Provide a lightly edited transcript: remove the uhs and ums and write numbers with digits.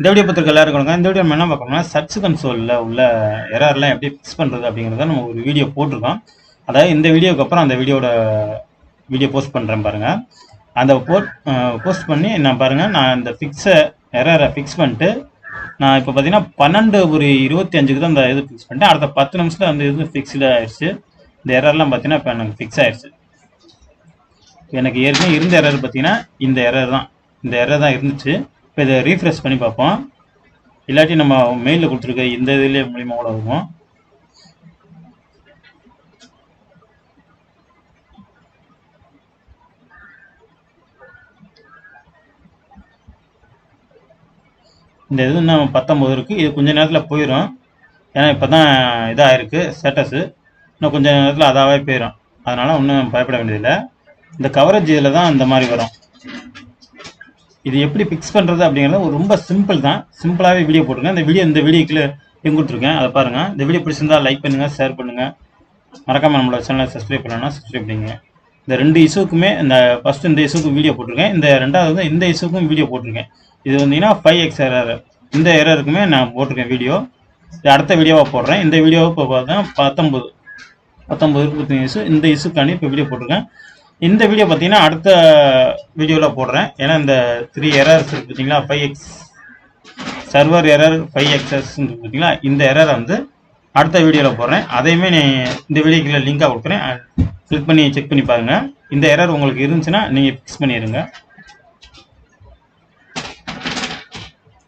இந்த வீடியோ பத்திரிக்கை எல்லாருக்கும் இந்த வீடியோ நம்ம என்ன பார்க்கணும்னா சர்ச் கன்சோலில் உள்ள எரர்லாம் எப்படி ஃபிக்ஸ் பண்ணுறது அப்படிங்கிறத நம்ம ஒரு வீடியோ போட்டிருக்கோம். அதாவது இந்த வீடியோக்கு அப்புறம் அந்த வீடியோ போஸ்ட் பண்ணுறேன் பாருங்கள். அந்த போஸ்ட் பண்ணி நான் பாருங்கள், நான் இந்த எரரை ஃபிக்ஸ் பண்ணிட்டு நான் இப்போ பார்த்தீங்கன்னா 12:25 தான் அந்த இது ஃபிக்ஸ் பண்ணிட்டேன். அடுத்த 10 நிமிஷத்தில் அந்த இது ஃபிக்ஸ்டு ஆயிடுச்சு. இந்த எரர்லாம் பார்த்தீங்கன்னா இப்போ எனக்கு ஃபிக்ஸ் ஆயிடுச்சு. எனக்கு ஏற்கனவே இருந்த எரர் பார்த்தீங்கன்னா இந்த எரர் தான் இருந்துச்சு. இப்போ இதை ரீஃப்ரெஷ் பண்ணி பார்ப்போம். இல்லாட்டி நம்ம மெயிலில் கொடுத்துருக்க இந்த இதுலேயே மூலியமாக கூட இருக்கும். இந்த இது இன்னும் 19 இருக்குது. இது கொஞ்சம் நேரத்தில் போயிடும். ஏன்னா இப்போ தான் இதாக இருக்குது ஸ்டேட்டஸு. இன்னும் கொஞ்சம் நேரத்தில் அதாவே போயிடும். அதனால் ஒன்றும் பயப்பட வேண்டியதில்லை. இந்த கவரேஜ் இதில் தான் இந்த மாதிரி வரும். இது எப்படி ஃபிக்ஸ் பண்ணுறது அப்படிங்கிறது ரொம்ப சிம்பிள் தான். சிம்பிளாகவே வீடியோ போட்டிருக்கேன். இந்த வீடியோக்குள்ள லிங்க் கொடுத்துருக்கேன், அதை பாருங்கள். இந்த வீடியோ பிடிச்சிருந்தால் லைக் பண்ணுங்கள், ஷேர் பண்ணுங்கள். மறக்காமல் நம்மளோட சேனலை சப்ஸ்கிரைப் பண்ணணும்னா சப்ஸ்கிரைப் பண்ணிங்க. இந்த 2 இஷ்யூக்குமே ஃபஸ்ட்டு இந்த இஷ்யூக்கு வீடியோ போட்டிருக்கேன். இந்த ரெண்டாவது இந்த இஷ்யூக்கும் வீடியோ போட்டிருக்கேன். இது வந்தீங்கன்னா 5x எரர். இந்த எரருக்குமே நான் போட்டிருக்கேன் வீடியோ. இது அடுத்த வீடியோவாக போடுறேன். இந்த வீடியோவை இப்போ பார்த்தா 19 இஷ்யூ. இந்த இஷ்யூக்காண்டி இப்போ வீடியோ போட்டிருக்கேன். இந்த வீடியோ பார்த்தீங்கன்னா அடுத்த வீடியோவில் போடுறேன். ஏன்னா இந்த 3 எரர்ஸ் இருக்குது பார்த்தீங்களா, 5x சர்வர் எரர் 5xs பார்த்தீங்களா, இந்த எரரை அடுத்த வீடியோவில் போடுறேன். அதையுமே இந்த வீடியோக்குள்ள லிங்காக கொடுக்குறேன். கிளிக் பண்ணி செக் பண்ணி பாருங்கள். இந்த எரர் உங்களுக்கு இருந்துச்சுன்னா நீங்கள் ஃபிக்ஸ் பண்ணிடுங்க.